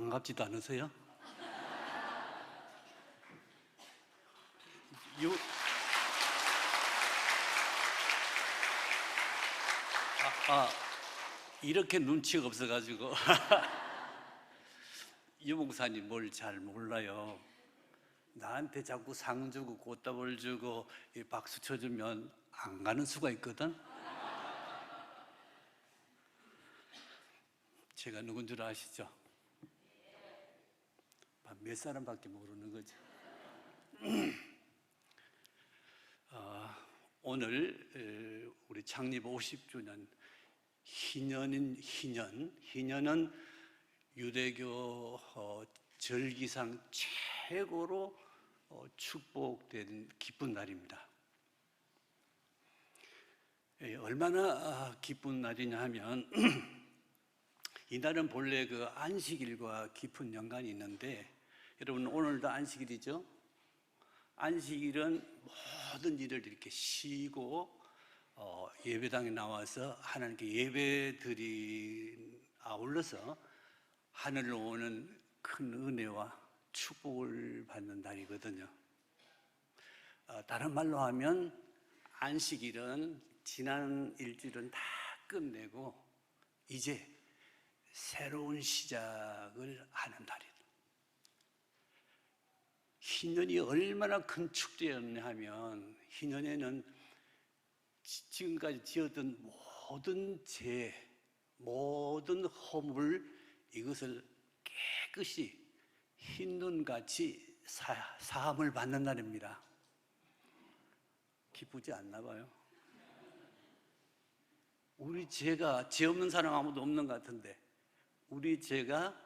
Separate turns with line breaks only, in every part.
반갑지도 않으세요? 이렇게 눈치가 없어가지고 유 목사님 뭘 잘 몰라요. 나한테 자꾸 상 주고 꽃다발 주고 박수 쳐주면 안 가는 수가 있거든. 제가 누군 줄 아시죠? 몇 사람밖에 모르는 거죠. 오늘 우리 창립 50주년 희년은 유대교 절기상 최고로 축복된 기쁜 날입니다. 얼마나 기쁜 날이냐 하면 이날은 본래 그 안식일과 깊은 연관이 있는데, 여러분 오늘도 안식일이죠? 안식일은 모든 일을 이렇게 쉬고 예배당에 나와서 하나님께 예배드린 아울러서 하늘로 오는 큰 은혜와 축복을 받는 날이거든요. 다른 말로 하면 안식일은 지난 일주일은 다 끝내고 이제 새로운 시작을 하는 날이다. 희년이 얼마나 큰 축제였냐 하면, 희년에는 지금까지 지었던 모든 죄, 모든 허물, 이것을 깨끗이 흰눈같이 사함을 받는 날입니다. 기쁘지 않나 봐요. 우리 죄가, 죄 없는 사람 아무도 없는 것 같은데, 우리 죄가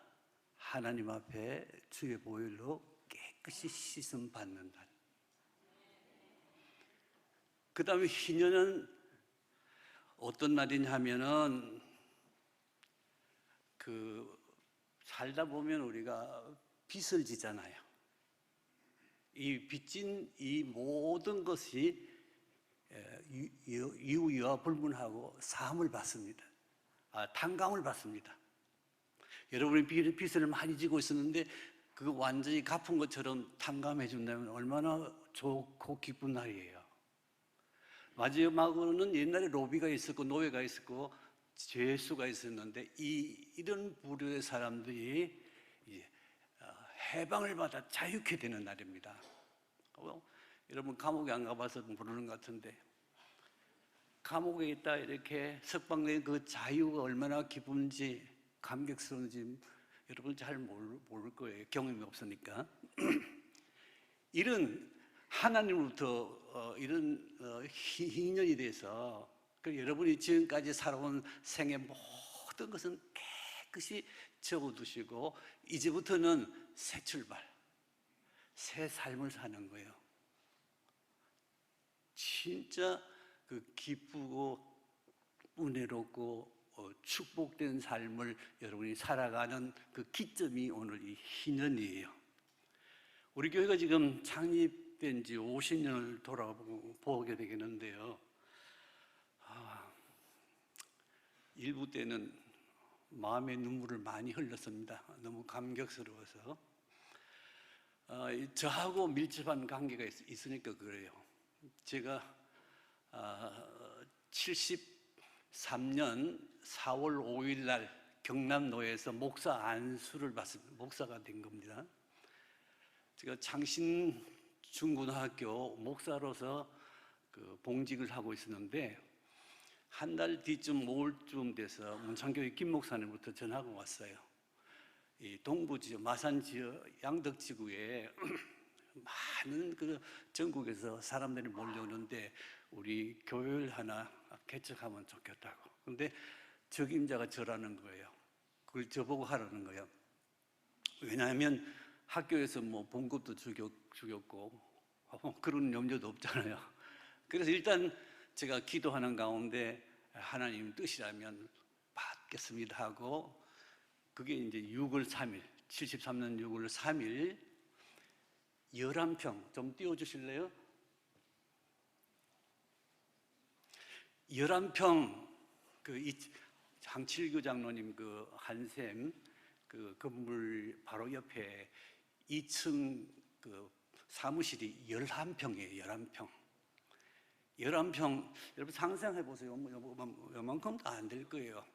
하나님 앞에 주의 보혈로 깨끗이 씻음 받는 날. 그 다음에 희년은 어떤 날이냐 하면은, 살다 보면 우리가 빚을 지잖아요. 이 빚진 이 모든 것이 이유와 불문하고 사함을 받습니다. 탕감을 받습니다. 여러분이 빚을 많이 지고 있었는데 그거 완전히 갚은 것처럼 탕감해 준다면 얼마나 좋고 기쁜 날이에요. 마지막으로는 옛날에 로비가 있었고 노예가 있었고 죄수가 있었는데 이런 부류의 사람들이 이제 해방을 받아 자유케 되는 날입니다. 여러분 감옥에 안 가봐서 모르는 것 같은데, 감옥에 있다 이렇게 석방된 그 자유가 얼마나 기쁜지 감격스러운지 여러분 잘 모를 거예요. 경험이 없으니까. 이런 하나님으로부터 이런 희년이 돼서 여러분이 지금까지 살아온 생의 모든 것은 깨끗이 적어두시고 이제부터는 새 출발, 새 삶을 사는 거예요. 진짜 기쁘고 은혜롭고 축복된 삶을 여러분이 살아가는 그 기점이 오늘 이 희년이에요. 우리 교회가 지금 창립된 지 50년을 돌아보게 되겠는데요. 일부 때는 마음의 눈물을 많이 흘렸습니다. 너무 감격스러워서. 저하고 밀접한 관계가 있으니까 그래요. 제가 73년 4월 5일 날 경남노예에서 목사 안수를 받습니다. 목사가 된 겁니다. 제가 창신중고등학교 목사로서 봉직을 하고 있었는데, 한 달 뒤쯤 5월쯤 돼서 문창교회 김 목사님부터 전화가 왔어요. 이 동부 지역, 마산 지역, 양덕 지구에 많은 전국에서 사람들이 몰려오는데 우리 교회를 하나 개척하면 좋겠다고. 근데 적임자가 저라는 거예요. 그걸 저보고 하라는 거예요. 왜냐하면 학교에서 뭐 봉급도 주겼고 그런 염려도 없잖아요. 그래서 일단 제가 기도하는 가운데 하나님 뜻이라면 받겠습니다 하고, 그게 이제 6월 3일, 73년 6월 3일 11평, 좀 띄워주실래요? 11평, 장칠규 장로님 한샘 그 건물 바로 옆에 2층 그 사무실이 11평이에요. 11평. 11평, 여러분 상상해 보세요. 요만큼도 안 될 거예요.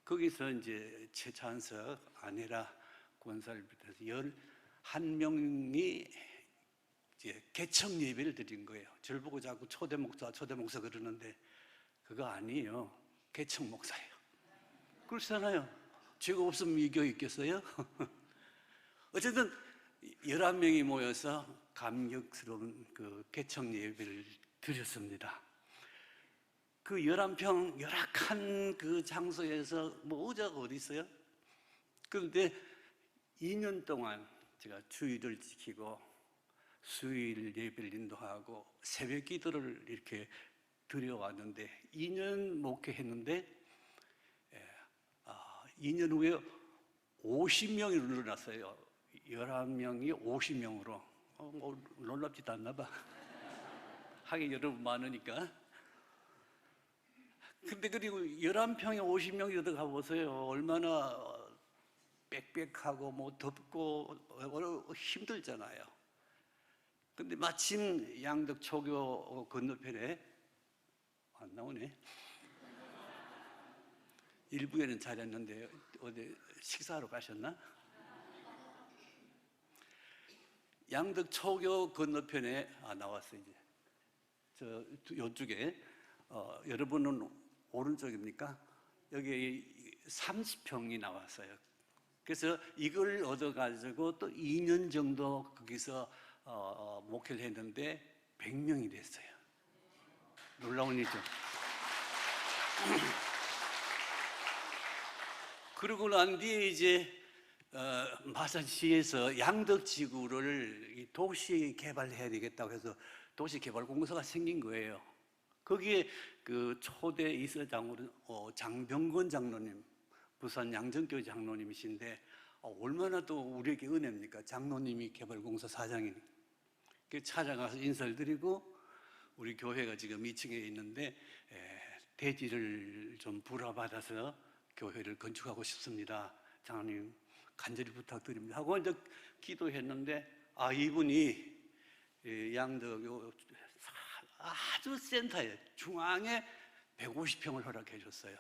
거기서 이제 최찬석, 아내라 권사를 비롯해서 11명이 이제 개척 예배를 드린 거예요. 저를 보고 자꾸 초대 목사 그러는데 그거 아니에요. 개척 목사예요. 그렇잖아요. 죄가 없으면 이 교회 있겠어요? 어쨌든 11명이 모여서 감격스러운 그 개척 예배를 드렸습니다. 그 11평 열악한 그 장소에서 뭐 의자가 어디 있어요? 그런데 2년 동안 제가 주의를 지키고 수요일 예배를 인도하고 새벽 기도를 이렇게 드려왔는데 2년 목회했는데 2년 후에 50명이 늘어났어요. 11명이 50명으로. 뭐 놀랍지도 않나 봐. 하긴 여러분 많으니까. 근데 그리고 11평에 50명이 들어가 보세요. 얼마나 빽빽하고 뭐 덥고 힘들잖아요. 근데 마침 양덕 초교 건너편에 안 나오네. 일부에는 잘했는데 어디 식사하러 가셨나? 양덕 초교 건너편에 나왔어 이제. 저 요쪽에 여러분은 오른쪽입니까? 여기 30평이 나왔어요. 그래서 이걸 얻어가지고 또 2년 정도 거기서 목회를 했는데 100명이 됐어요. 놀라운 일이죠. 그러고 난 뒤에 이제 마산시에서 양덕지구를 도시 개발해야 되겠다고 해서 도시개발공사가 생긴 거예요. 거기에 그 초대 이사장으로 장병건 장로님, 부산 양정교회 장로님이신데 얼마나 또 우리에게 은혜입니까? 장로님이 개발공사 사장이니. 찾아가서 인사를 드리고 우리 교회가 지금 2층에 있는데 대지를 좀 불화받아서 교회를 건축하고 싶습니다. 장로님 간절히 부탁드립니다 하고 이제 기도했는데 이분이 양덕 아주 센터에 중앙에 150평을 허락해 줬어요.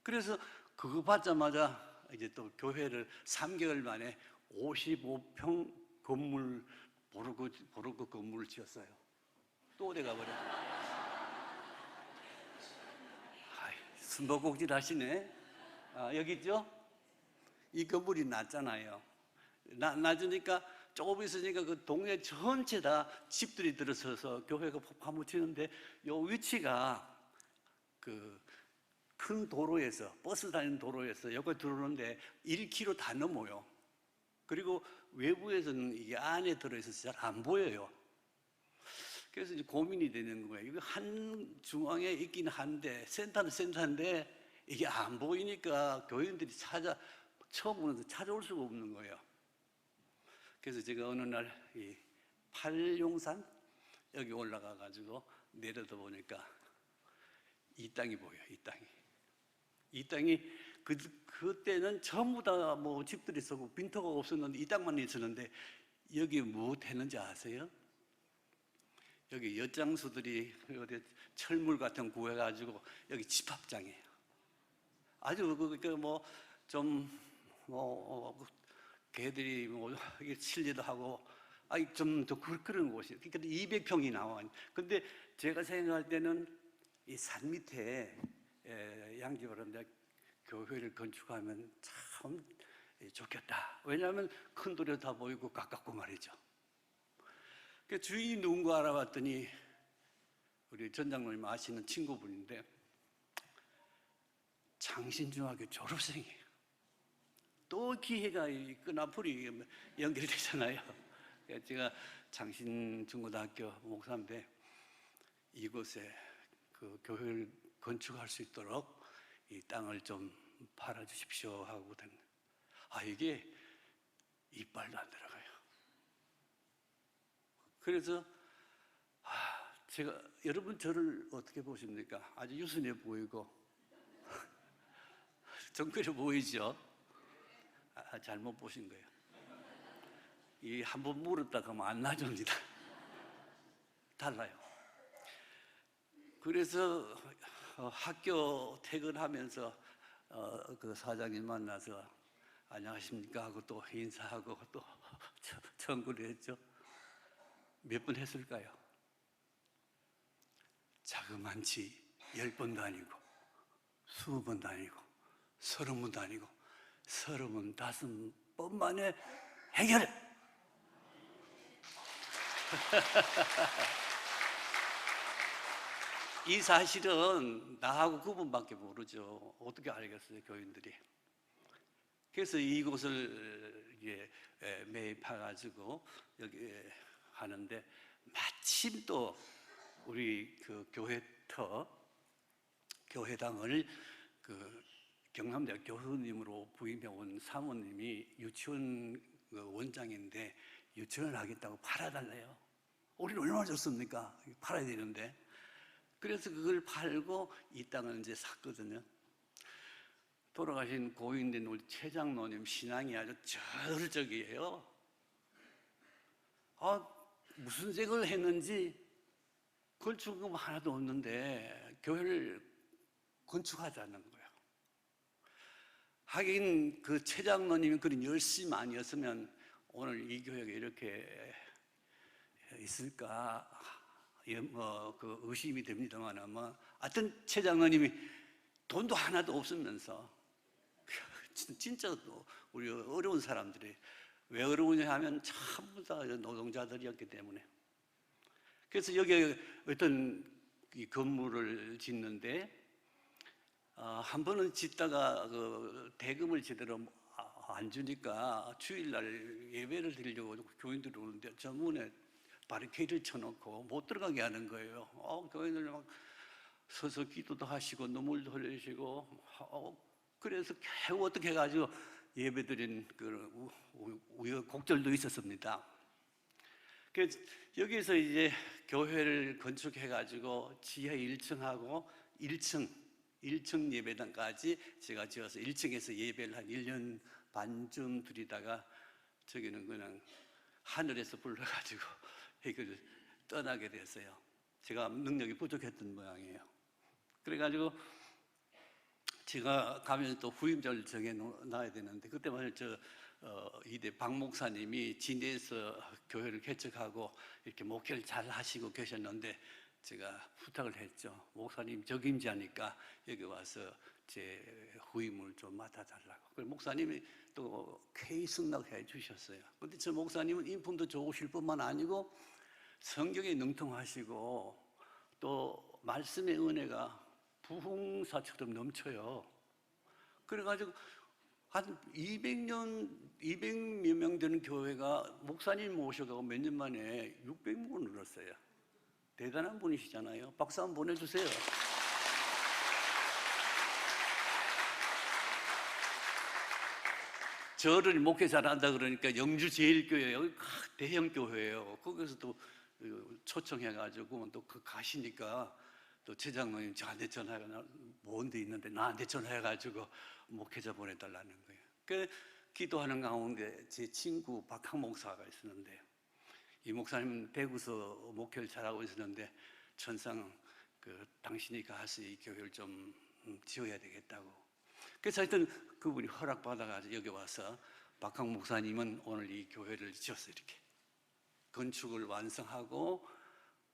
그래서 그거 받자마자 이제 또 교회를 3개월 만에 55평 건물 보르고 건물을 지었어요. 또 어디 가버려. 숨바꼭질 하시네. 여기 있죠? 이 건물이 낮잖아요. 낮으니까 조금 있으니까 그 동네 전체 다 집들이 들어서서 교회가 파묻히는데 요 위치가 그 큰 도로에서 버스 다니는 도로에서 여기 들어오는데 1km 다 넘어요. 그리고 외부에서는 이게 안에 들어있어서 잘 안 보여요. 그래서 이제 고민이 되는 거예요. 이거 한 중앙에 있긴 한데 센터는 센터인데 이게 안 보이니까 교인들이 처음 오는데 찾아올 수가 없는 거예요. 그래서 제가 어느 날 이 팔룡산 여기 올라가 가지고 내려다 보니까 이 땅이 보여요. 이 땅이 그때는 전부 다 뭐 집들이 있었고 빈터가 없었는데 이 땅만 있었는데 여기 뭐 했는지 아세요? 여기 엿장수들이 어디 철물 같은 거 구해가지고 여기 집합장이에요. 아주 개들이 뭐 실리도 하고 좀 더 그런 곳이에요. 그러니까 200평이 나와요. 근데 제가 생각할 때는 이 산 밑에 양지바른데 교회를 건축하면 참 좋겠다. 왜냐하면 큰 도로 다 보이고 가깝고 말이죠. 그 주인이 누군가 알아봤더니 우리 전 장로님 아시는 친구분인데 장신중학교 졸업생이에요. 또 기회가 끈앞으로 연결이 되잖아요. 제가 장신중고등학교 목사인데 이곳에 그 교회를 건축할 수 있도록 이 땅을 좀 팔아주십시오 하고 이게 이빨도 안 들어가요. 그래서 여러분 저를 어떻게 보십니까? 아주 유순해 보이고 정글해 보이죠? 잘못 보신 거예요. 이 한번 물었다 그러면 안 놔줍니다. 달라요. 그래서 학교 퇴근하면서 그 사장님 만나서 안녕하십니까 하고 또 인사하고 또 청구를 했죠. 몇 번 했을까요? 자그만치 10번도 아니고 20번도 아니고 30번도 아니고 35번 만에 해결! 이 사실은 나하고 그분밖에 모르죠. 어떻게 알겠어요, 교인들이. 그래서 이곳을 매입해가지고 여기 하는데, 마침 또 우리 그 교회당을 그 경남대학 교수님으로 부임해 온 사모님이 유치원 원장인데 유치원을 하겠다고 팔아달래요. 우리는 얼마나 좋습니까? 팔아야 되는데. 그래서 그걸 팔고 이 땅을 이제 샀거든요. 돌아가신 고인된 우리 최 장로님 신앙이 아주 저울적이에요. 무슨 색을 했는지 건축금 하나도 없는데 교회를 건축하자는 거예요. 하긴 그 최 장로님이 그런 열심 아니었으면 오늘 이 교회가 이렇게 있을까 그 의심이 됩니다만, 하여튼 최 장로님이 돈도 하나도 없으면서 진짜 우리 어려운 사람들이 왜 어려우냐 하면 전부 다 노동자들이었기 때문에. 그래서 여기 어떤 이 건물을 짓는데 한 번은 짓다가 그 대금을 제대로 안 주니까 주일날 예배를 드리려고 교인들이 오는데 저 문에 바리케이드를 쳐놓고 못 들어가게 하는 거예요. 교인들 막 서서 기도도 하시고 눈물도 흘리시고 그래서 겨우 어떻게 해가지고 예배드린 그 우여곡절도 있었습니다. 그래서 여기서 이제 교회를 건축해가지고 지하 1층하고 1층 예배당까지 제가 지어서 1층에서 예배를 한 1년 반쯤 드리다가 저기는 그냥 하늘에서 불러가지고 이걸 떠나게 됐어요. 제가 능력이 부족했던 모양이에요. 그래가지고 제가 가면 또 후임자를 정해놔야 되는데, 그때만 이대 박 목사님이 진대에서 교회를 개척하고 이렇게 목회를 잘 하시고 계셨는데 제가 부탁을 했죠. 목사님 적임자니까 여기 와서 제 후임을 좀 맡아달라고. 그래서 목사님이 또 쾌히 승낙해 주셨어요. 근데 저 목사님은 인품도 좋으실 뿐만 아니고 성경에 능통하시고 또 말씀의 은혜가 부흥사처럼 넘쳐요. 그래가지고 한 200몇 명 되는 교회가 목사님 모셔가고 몇 년 만에 600명을 늘었어요. 대단한 분이시잖아요. 박수 한번 보내주세요. 저를 목회 잘한다 그러니까 영주제일교회, 여기 대형 교회예요. 거기서 또 초청해가지고 또 그 가시니까 또 최 장로님 저한테 전화가 먼 데 있는데 나한테 전화해가지고 목회자 보내달라는 거예요. 그 기도하는 가운데 제 친구 박학 목사가 있었는데, 이 목사님은 대구서 목회를 잘하고 있었는데 천상 당신이 가서 이 교회를 좀 지어야 되겠다고. 그래서 하여튼 그분이 허락받아가지고 여기 와서 박학 목사님은 오늘 이 교회를 지었어요. 이렇게 건축을 완성하고,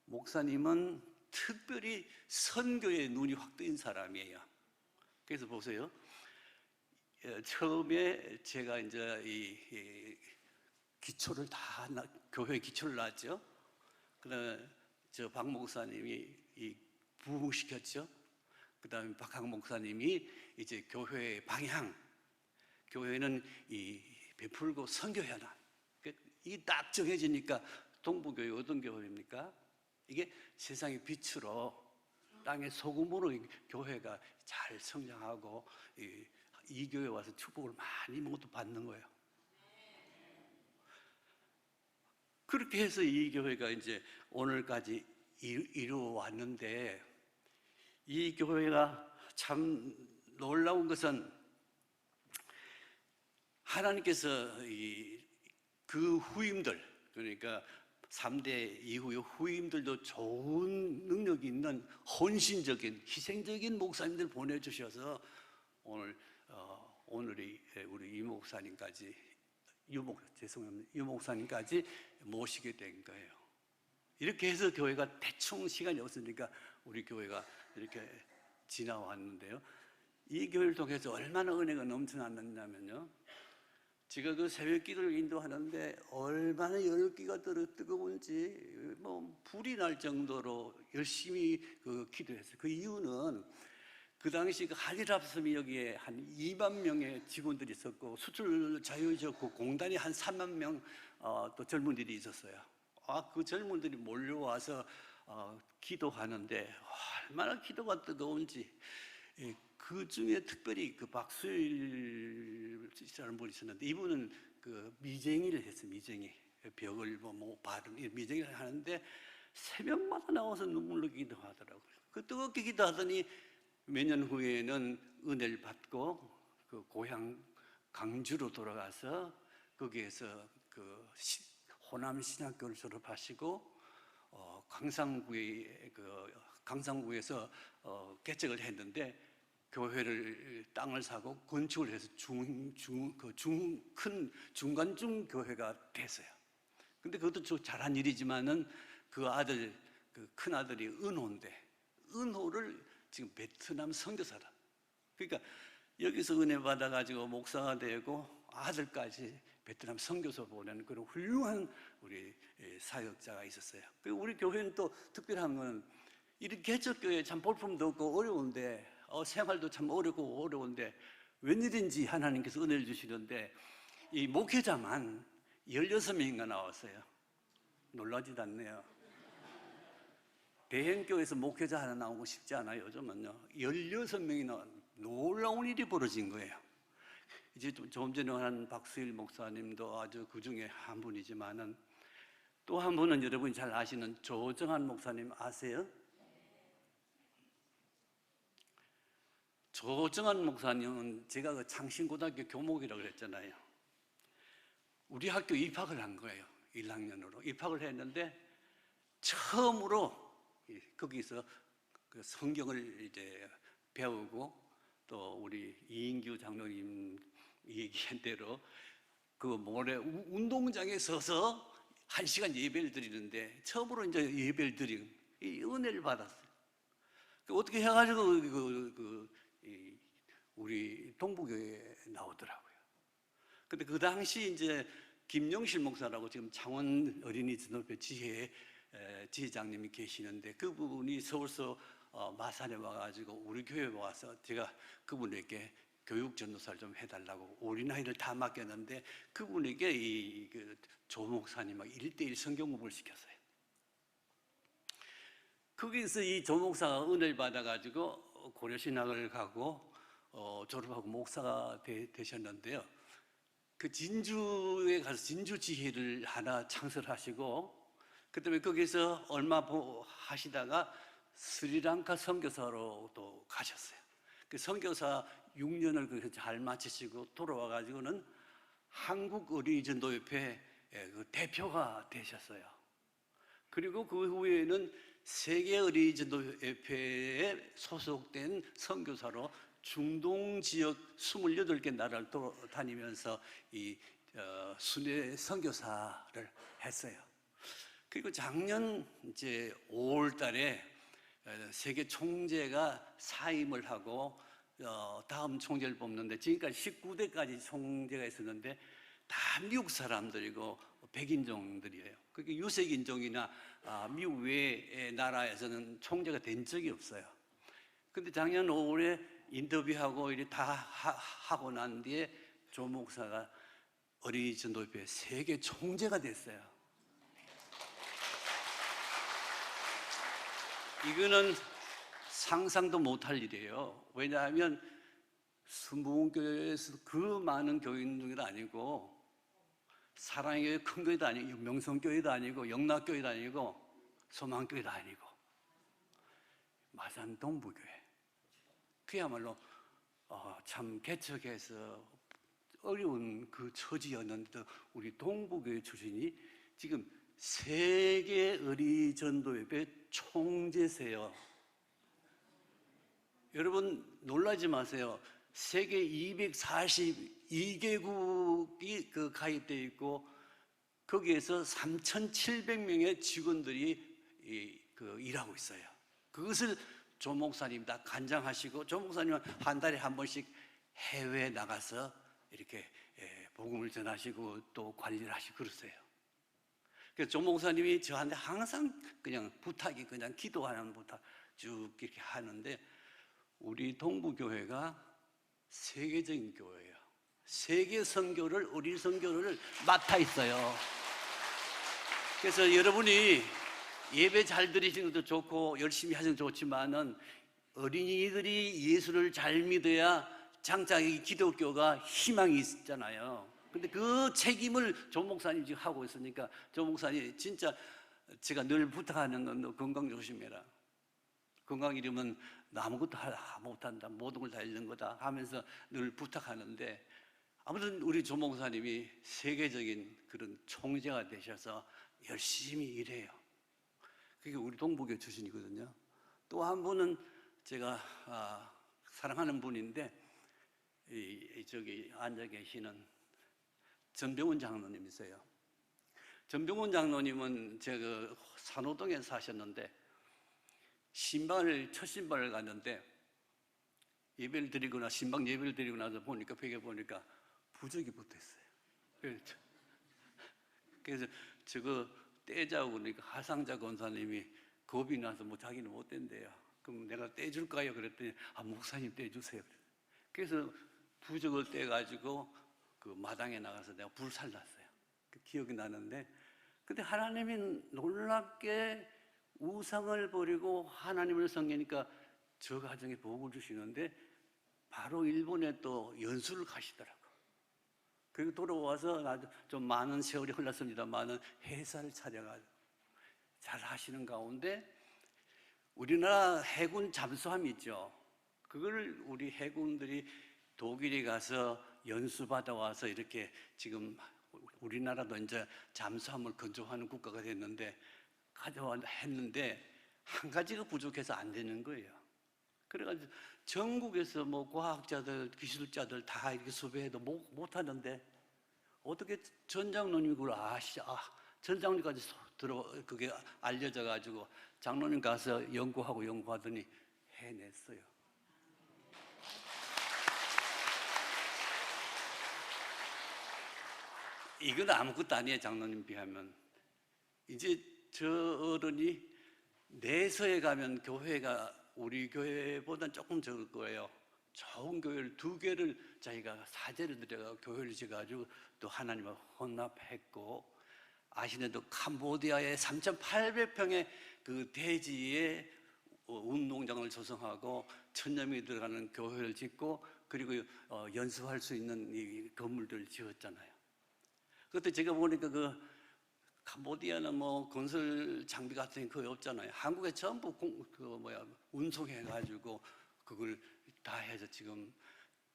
목사님은 특별히 선교에 눈이 확 뜨인 사람이에요. 그래서 보세요. 처음에 제가 이제 이 기초를 교회 기초를 놨죠. 그다음에 저 박 목사님이 부흥시켰죠. 그다음에 박학 목사님이 이제 교회의 방향, 교회는 베풀고 선교해야 한다. 이 딱 정해지니까 동부교회 어떤 교회입니까? 이게 세상의 빛으로 땅의 소금으로 교회가 잘 성장하고 이 교회 와서 축복을 많이 모두 받는 거예요. 그렇게 해서 이 교회가 이제 오늘까지 이루어 왔는데, 이 교회가 참 놀라운 것은 하나님께서 그 후임들, 그러니까 3대 이후의 후임들도 좋은 능력이 있는 헌신적인 희생적인 목사님들 보내주셔서 오늘이 우리 유 목사님까지 유 목사님까지 모시게 된 거예요. 이렇게 해서 교회가 대충 시간이 없으니까 우리 교회가 이렇게 지나왔는데요. 이 교회를 통해서 얼마나 은혜가 넘쳐났느냐면요, 제가 그 새벽 기도를 인도하는데 얼마나 열기가 뜨거운지 뭐 불이 날 정도로 열심히 기도했어요. 그 이유는 그 당시 그 한일합섬이 여기에 한 2만 명의 직원들이 있었고 수출 자유였고 공단이 한 3만 명 또 젊은이들이 있었어요. 그 젊은들이 몰려와서 기도하는데 얼마나 기도가 뜨거운지. 그 중에 특별히 그 박수일이라는 분이 있었는데, 이분은 그 미쟁이를 했어요. 미쟁이, 벽을 바른 미쟁이를 하는데 새벽마다 나와서 눈물로 기도하더라고요. 그 뜨겁게 기도하더니 몇 년 후에는 은혜를 받고 그 고향 강주로 돌아가서 거기에서 그 호남 신학교를 졸업하시고 강상구에서 개척을 했는데 교회를 땅을 사고 건축을 해서 큰 중간중 교회가 됐어요. 근데 그것도 잘한 일이지만은 그 아들, 그 큰 아들이 은호인데 은호를 지금 베트남 선교사다. 그러니까 여기서 은혜 받아가지고 목사가 되고 아들까지 베트남 선교소 보내는 그런 훌륭한 우리 사역자가 있었어요. 그리고 우리 교회는 또 특별한 건 이런 개척교회 참 볼품도 없고 어려운데 생활도 참 어려운데 웬일인지 하나님께서 은혜를 주시는데 이 목회자만 16명인가 나왔어요. 놀라지도 않네요. 대형교회에서 목회자 하나 나오고 싶지 않아요. 요즘은요 16명이 놀라운 일이 벌어진 거예요. 이제 조금 전에 한 박수일 목사님도 아주 그 중에 한 분이지만은 또 한 분은 여러분이 잘 아시는 조정한 목사님 아세요? 조정한 목사님은 제가 그 창신고등학교 교목이라고 그랬잖아요. 우리 학교 입학을 한 거예요. 1학년으로 입학을 했는데 처음으로 거기서 그 성경을 이제 배우고 또 우리 이인규 장로님 얘기한 대로 그 모래 운동장에 서서 1시간 예배를 드리는데 처음으로 이제 예배를 드린 이 은혜를 받았어요. 어떻게 해가지고 우리 동부교회에 나오더라고요. 근데 그 당시 이제 김영실 목사라고 지금 창원 어린이 전도회 지회장님이 계시는데 그분이 서울서 마산에 와가지고 우리 교회에 와서 제가 그분에게 교육 전도사를 좀 해달라고 어린아이를 다 맡겼는데 그분에게 조 목사님하고 1:1 성경 공부를 시켰어요. 거기서 이 조 목사가 은혜를 받아가지고 고려신학을 가고 졸업하고 목사가 되셨는데요. 그 진주에 가서 진주지회를 하나 창설하시고 그다음에 거기서 얼마 하시다가 스리랑카 선교사로 또 가셨어요. 그 선교사 6년을 거기서 잘 마치시고 돌아와 가지고는 한국 어린이 전도협회 그 대표가 되셨어요. 그리고 그 후에는 세계 어린이 전도협회에 소속된 선교사로 중동 지역 28개 나라를 다니면서 순회 선교사를 했어요. 그리고 작년 이제 5월 달에 세계 총재가 사임을 하고 다음 총재를 뽑는데 지금까지 19대까지 총재가 있었는데 다 미국 사람들이고 백인종들이에요. 그게 유색인종이나 미국 외의 나라에서는 총재가 된 적이 없어요. 근데 작년 5월에 인터뷰하고 이렇게 다 하고 난 뒤에 조 목사가 어린이 전도협회 세계 총재가 됐어요. 이거는 상상도 못할 일이에요. 왜냐하면 순복음교회에서 그 많은 교인 중에도 아니고 사랑의 교회 큰 교회도 아니고 명성교회도 아니고 영락교회도 아니고 소망교회도 아니고 마산 동부교회 그야말로 참 개척해서 어려운 그 처지였는데도 우리 동부교회 출신이 지금 세계 의리전도협회 총재세요. 여러분 놀라지 마세요. 세계 242개국이 그 가입되어 있고 거기에서 3,700명의 직원들이 일하고 있어요. 그것을 조 목사님 다 관장하시고, 조 목사님은 한 달에 한 번씩 해외에 나가서 이렇게 복음을 전하시고 또 관리를 하시고 그러세요. 그래서 조 목사님이 저한테 항상 그냥 부탁이 그냥 기도하는 부탁 쭉 이렇게 하는데, 우리 동부교회가 세계적인 교회예요. 세계 선교를, 우리 선교를 맡아 있어요. 그래서 여러분이 예배 잘 드리시는 것도 좋고 열심히 하시는 것도 좋지만은 어린이들이 예수를 잘 믿어야 장차 이 기독교가 희망이 있잖아요. 근데 그 책임을 조 목사님이 지금 하고 있으니까, 조 목사님 진짜 제가 늘 부탁하는 건 너 건강 조심해라. 건강 잃으면 너 아무것도 못한다, 모든 걸 다 잃는 거다 하면서 늘 부탁하는데, 아무튼 우리 조 목사님이 세계적인 그런 총재가 되셔서 열심히 일해요. 그게 우리 동부교회 출신이거든요. 또 한 분은 제가 사랑하는 분인데, 저기 앉아 계시는 전병훈 장로님이세요. 전병훈 장로님은 제가 산호동에 사셨는데, 첫 신방을 갔는데 예배를 드리거나 신방 예배를 드리고 나서 보니까 벽에 보니까 부적이 붙어 있어요. 그래서 저거 떼자고 그러니까 하상자 권사님이 겁이 나서 뭐 자기는 못 뗀대요. 그럼 내가 떼줄까요? 그랬더니 목사님 떼주세요. 그래서 부적을 떼가지고 그 마당에 나가서 내가 불살 났어요. 그 기억이 나는데, 근데 하나님이 놀랍게 우상을 버리고 하나님을 섬기니까 저 가정에 복을 주시는데, 바로 일본에 또 연수를 가시더라고요. 그리고 돌아와서 나도 좀 많은 세월이 흘렀습니다만은 회사를 차려가지고 잘 하시는 가운데, 우리나라 해군 잠수함이 있죠. 그걸 우리 해군들이 독일에 가서 연수 받아와서 이렇게 지금 우리나라도 이제 잠수함을 건조하는 국가가 됐는데, 했는데 한 가지가 부족해서 안 되는 거예요. 그래가지고 전국에서 뭐 과학자들, 기술자들 다 이렇게 섭외해도 못 하는데, 어떻게 전 장로님이 그걸 전 장로님까지 그게 알려져 가지고 장로님 가서 연구하더니 해냈어요. 이건 아무것도 아니에요, 장로님 비하면. 이제 저 어른이 내서에 가면 교회가 우리 교회보다는 조금 적을 거예요. 좋은 교회를 2개를 자기가 사제를 들여가 교회를 지어가지고 또 하나님을 혼납했고, 아시네도 캄보디아의 3,800평의 그 대지에 운동장을 조성하고 1,000여 명이 들어가는 교회를 짓고, 그리고 연습할 수 있는 이 건물들을 지었잖아요. 그때 제가 보니까 그 캄보디아는 뭐 건설 장비 같은 게 거의 없잖아요. 한국에 전부 운송해가지고 그걸 다 해서 지금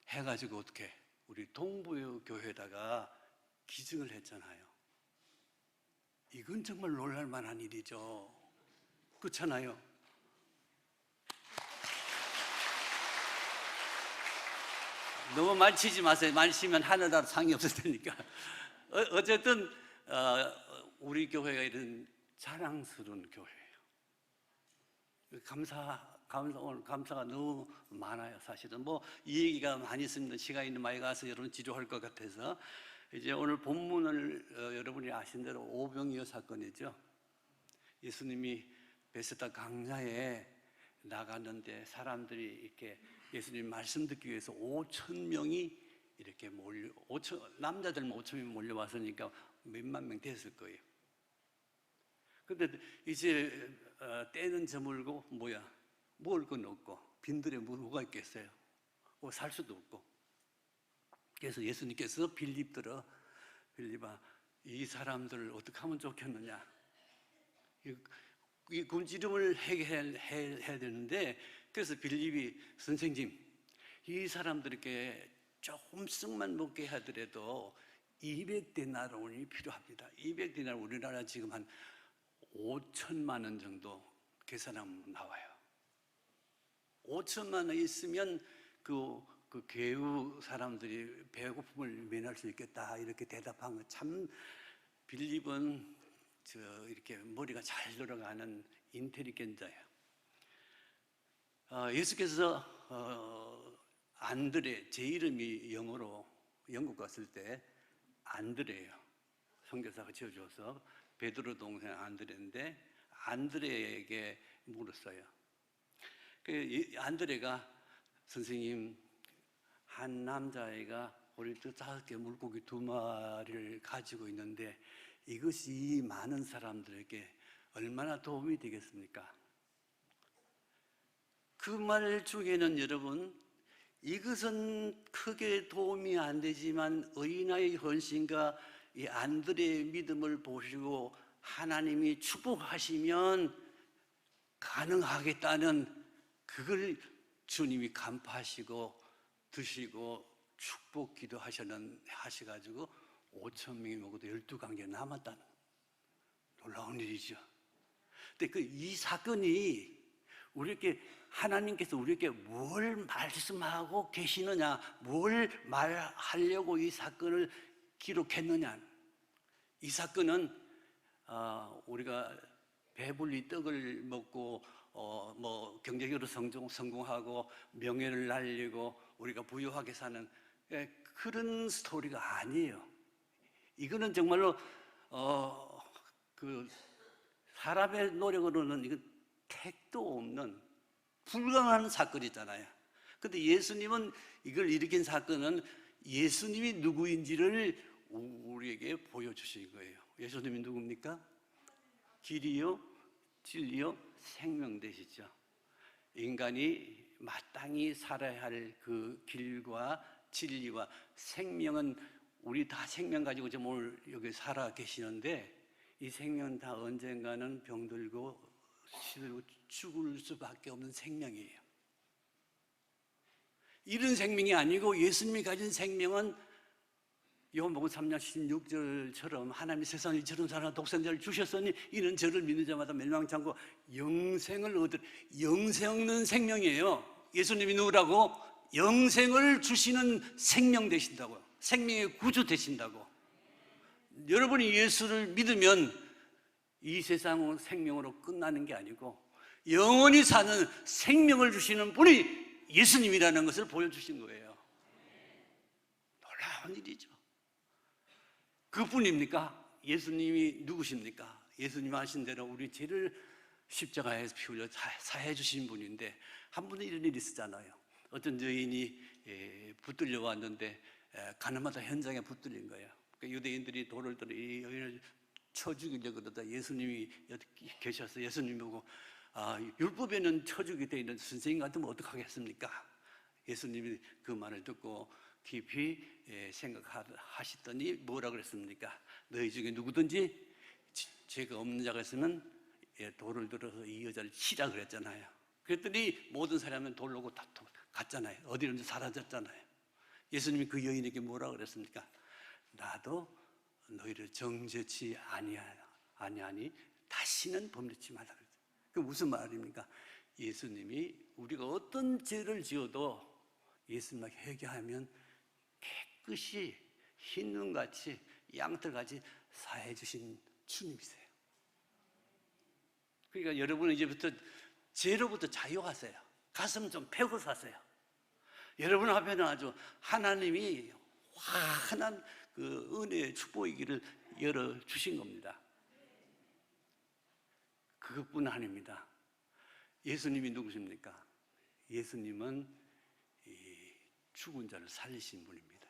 해가지고 어떻게 우리 동부교회에다가 기증을 했잖아요. 이건 정말 놀랄만한 일이죠. 그렇잖아요. 너무 말 치지 마세요. 말 치면 하늘나라 상이 없을 테니까. 어쨌든 우리 교회가 이런 자랑스러운 교회예요. 오늘 감사가 너무 많아요. 사실은 뭐 이 얘기가 많이 있습니다. 시간이 많이 가서 여러분 지루할 것 같아서, 이제 오늘 본문을 여러분이 아신 대로 오병이어 사건이죠. 예수님이 베세다 강야에 나갔는데 사람들이 이렇게 예수님 말씀 듣기 위해서 5,000명이 이렇게 남자들만 5,000명이 몰려왔으니까 몇만 명 됐을 거예요. 근데 이제 때는 저물고 먹을 건 없고 빈들에 뭐가 있겠어요? 살 수도 없고. 그래서 예수님께서 빌립아, 이 사람들을 어떻게 하면 좋겠느냐? 이 굶주림을 해결해야 되는데, 그래서 빌립이 선생님, 이 사람들에게 조금씩만 먹게 하더라도 200데나리온이 필요합니다. 200데나리온 우리나라 지금 한 5천만 원 정도 계산하면 나와요. 5천만 원 있으면 그 개우 사람들이 배고픔을 면할 수 있겠다 이렇게 대답한 거 참 빌립은 이렇게 머리가 잘 돌아가는 인텔리겐자예요. 예수께서 안드레, 제 이름이 영어로 영국 갔을 때 안드레예요. 선교사가 지어줘서 베드로 동생 안드레인데 안드레에게 물었어요. 안드레가 선생님, 한 남자애가 우리 5개 물고기 2마리를 가지고 있는데 이것이 많은 사람들에게 얼마나 도움이 되겠습니까? 그 말 중에는 여러분, 이것은 크게 도움이 안 되지만 어린아이 헌신과 이 안드레의 믿음을 보시고 하나님이 축복하시면 가능하겠다는 그걸 주님이 간파하시고 드시고 축복 기도하셔가지고 5천 명이 먹어도 12관계 남았다는 놀라운 일이죠. 근데 이 사건이 우리에게 하나님께서 우리에게 뭘 말씀하고 계시느냐, 뭘 말하려고 이 사건을 기록했느냐. 이 사건은 우리가 배불리 떡을 먹고 경제적으로 성공하고 명예를 날리고 우리가 부유하게 사는 그런 스토리가 아니에요. 이거는 정말로 사람의 노력으로는 이건 택도 없는 불가능한 사건이잖아요. 근데 예수님은 이걸 일으킨 사건은 예수님이 누구인지를 우리에게 보여주신 거예요. 예수님이 누굽니까? 길이요, 진리요, 생명 되시죠. 인간이 마땅히 살아야 할 그 길과 진리와 생명은 우리 다 생명 가지고 지금 오늘 여기 살아 계시는데 이 생명은 다 언젠가는 병들고 시들고 죽을 수밖에 없는 생명이에요. 이런 생명이 아니고 예수님이 가진 생명은 요한복음 3장 16절처럼 하나님이 세상을 이처럼 사랑하사 독생자를 주셨으니 이는 저를 믿는 자마다 멸망치 않고 영생을 얻을, 영생 없는 생명이에요. 예수님이 누구라고? 영생을 주시는 생명 되신다고요. 생명의 구주 되신다고. 여러분이 예수를 믿으면 이 세상은 생명으로 끝나는 게 아니고 영원히 사는 생명을 주시는 분이 예수님이라는 것을 보여주신 거예요. 놀라운 일이죠. 그뿐입니까? 예수님이 누구십니까? 예수님 하신 대로 우리 죄를 십자가에서 피 흘려 사해 주신 분인데 한 번은 이런 일이 있었잖아요. 어떤 여인이 붙들려 왔는데 가늠하다 현장에 붙들린 거예요. 유대인들이 돌을 들어 이 여인을 쳐 죽이려고 그러다 예수님이 계셔서 예수님 보고 율법에는 쳐 죽이게 되어 있는 선생님 같으면 어떡하겠습니까? 예수님이 그 말을 듣고 깊이 생각하시더니 뭐라 그랬습니까? 너희 중에 누구든지 죄가 없는 자가 있으면 돌을 들어서 이 여자를 치라 그랬잖아요. 그랬더니 모든 사람은 돌로 오고 다 갔잖아요. 어디론지 사라졌잖아요. 예수님이 그 여인에게 뭐라 그랬습니까? 나도 너희를 정죄치 아니하니 다시는 범죄치 말라 그랬어요. 그 무슨 말입니까? 예수님이 우리가 어떤 죄를 지어도 예수님께 회개하면 깨끗이 흰눈같이 양털같이 사해 주신 주님이세요. 그러니까 여러분은 이제부터 죄로부터 자유하세요. 가슴 좀 펴고 사세요. 여러분 앞에는 아주 하나님이 환한 그 은혜의 축복의 길을 열어주신 겁니다. 그것뿐 아닙니다. 예수님이 누구십니까? 예수님은 이 죽은 자를 살리신 분입니다.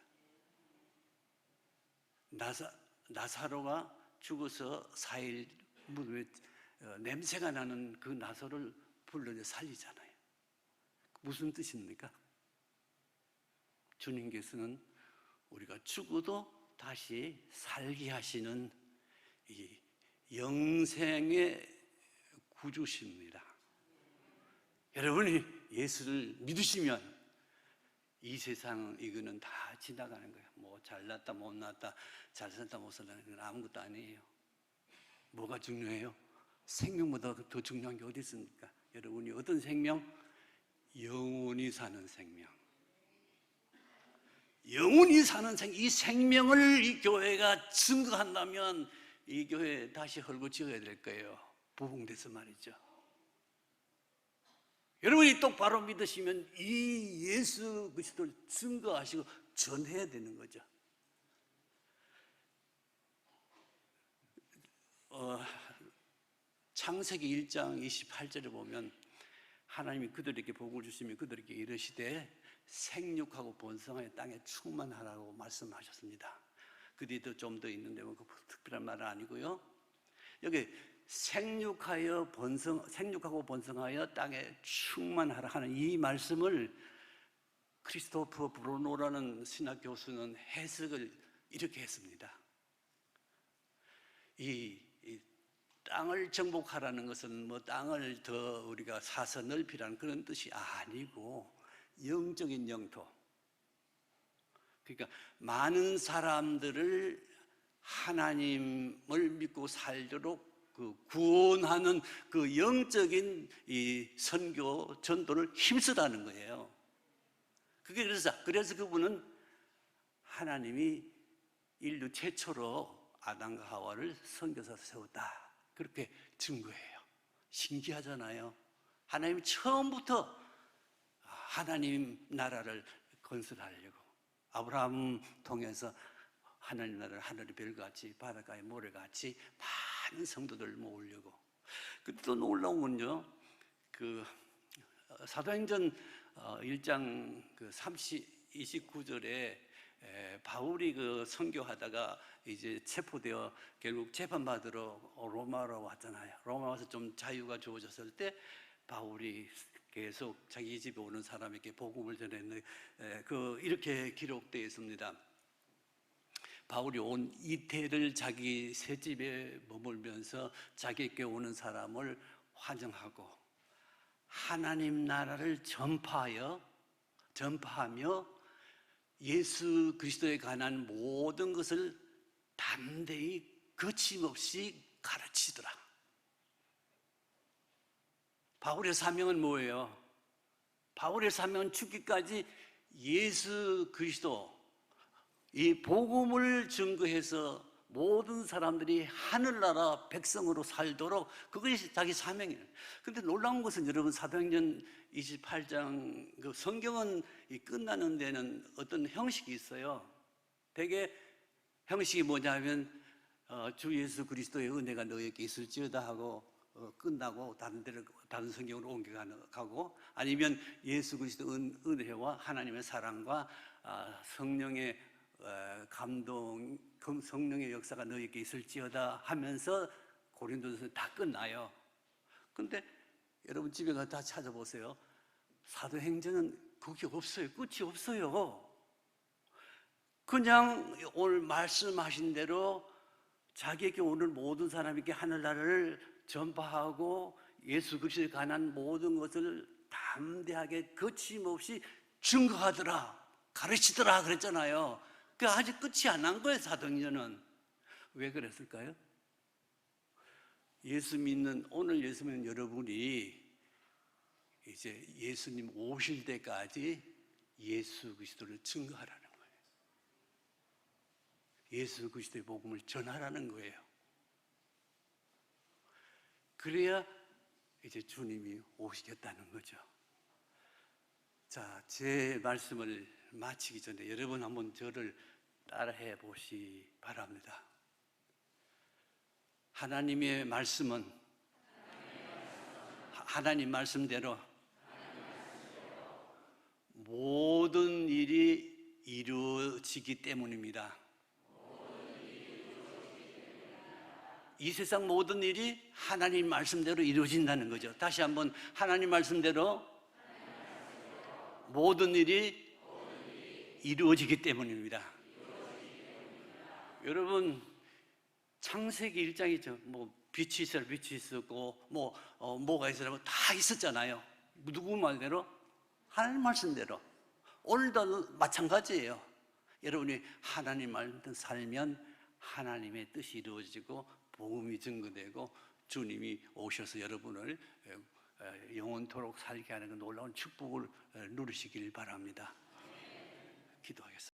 나사로가 죽어서 4일 무덤에 냄새가 나는 그 나사로를 불러내 살리잖아요. 무슨 뜻입니까? 주님께서는 우리가 죽어도 다시 살게 하시는 이 영생의 구주십니다. 여러분이 예수를 믿으시면 이 세상 이거는 다 지나가는 거예요. 뭐 잘났다 못났다 잘 살다 못 살다 건 아무것도 아니에요. 뭐가 중요해요? 생명보다 더 중요한 게 어디 있습니까? 여러분이 어떤 생명? 영원히 사는 생명. 영원히 사는 생명. 이 생명을 이 교회가 증거한다면 이 교회 다시 헐고 지어야 될 거예요. 부흥돼서 말이죠. 여러분이 똑바로 믿으시면 이 예수 그리스도를 증거하시고 전해야 되는 거죠. 창세기 1장 28절에 보면 하나님이 그들에게 복을 주시며 그들에게 이르시되 생육하고 번성하여 땅에 충만하라고 말씀하셨습니다. 그 뒤에도 좀 더 있는데 뭐 특별한 말은 아니고요. 여기 생육하고 번성하여 땅에 충만하라 하는 이 말씀을 크리스토퍼 브루노라는 신학 교수는 해석을 이렇게 했습니다. 이 땅을 정복하라는 것은 뭐 땅을 더 우리가 사서 넓히라는 그런 뜻이 아니고 영적인 영토. 그러니까 많은 사람들을 하나님을 믿고 살도록 그 구원하는 그 영적인 이 선교 전도를 힘쓰라는 거예요. 그게 그래서 그분은 하나님이 인류 최초로 아담과 하와를 선교사로 세웠다. 그렇게 증거해요. 신기하잖아요. 하나님이 처음부터 하나님 나라를 건설하려고 아브라함 통해서 하나님 나라를 하늘의 별같이 바닷가의 모래같이 많은 성도들 모으려고. 또 놀라운 건요, 그 사도행전 1장 29절에 바울이 그 선교하다가 이제 체포되어 결국 재판받으러 로마로 왔잖아요. 로마 와서 좀 자유가 주어졌을 때 바울이 계속 자기 집에 오는 사람에게 복음을 전했는데 이렇게 기록되어 있습니다. 바울이 온 이태를 자기 새 집에 머물면서 자기에게 오는 사람을 환영하고 하나님 나라를 전파하며 예수 그리스도에 관한 모든 것을 담대히 거침없이 가르치더라. 바울의 사명은 뭐예요? 바울의 사명은 죽기까지 예수 그리스도 이 복음을 증거해서 모든 사람들이 하늘나라 백성으로 살도록 그것이 자기 사명이에요. 그런데 놀라운 것은 여러분 사도행전 28장 그 성경은 끝나는 데는 어떤 형식이 있어요. 대개 형식이 뭐냐면 주 예수 그리스도의 은혜가 너에게 있을지어다 하고 끝나고 다른 성경으로 옮겨가고 아니면 예수 그리스도 은혜와 하나님의 사랑과 성령의 감동, 성령의 역사가 너에게 있을지어다 하면서 고린도전서 다 끝나요. 근데 여러분 집에 가서 다 찾아보세요. 사도행전은 그게 없어요. 끝이 없어요. 그냥 오늘 말씀하신 대로 자기에게 오늘 모든 사람에게 하늘나라를 전파하고 예수 그리스도에 관한 모든 것을 담대하게 거침없이 증거하더라, 가르치더라 그랬잖아요. 그 아직 끝이 안 난 거예요. 사도행전은. 왜 그랬을까요? 오늘 예수 믿는 여러분이 이제 예수님 오실 때까지 예수 그리스도를 증거하라는 거예요. 예수 그리스도의 복음을 전하라는 거예요. 그래야 이제 주님이 오시겠다는 거죠. 자, 제 말씀을 마치기 전에 여러분 한번 저를 따라해 보시 바랍니다. 하나님의 말씀은 하나님 말씀대로 모든 일이 이루어지기 때문입니다. 이 세상 모든 일이 하나님 말씀대로 이루어진다는 거죠. 다시 한번 하나님 말씀대로 모든 일이 이루어지기 때문입니다. 여러분 창세기 1장이죠. 뭐 빛이 있어라 빛이 있었고 뭐가 있으라고 다 있었잖아요. 누구 말대로? 하나님 말씀대로 오늘도 마찬가지예요. 여러분이 하나님 알듯 살면 하나님의 뜻이 이루어지고 복음이 증거되고 주님이 오셔서 여러분을 영원토록 살게 하는 그 놀라운 축복을 누리시길 바랍니다. 기도하겠습니다.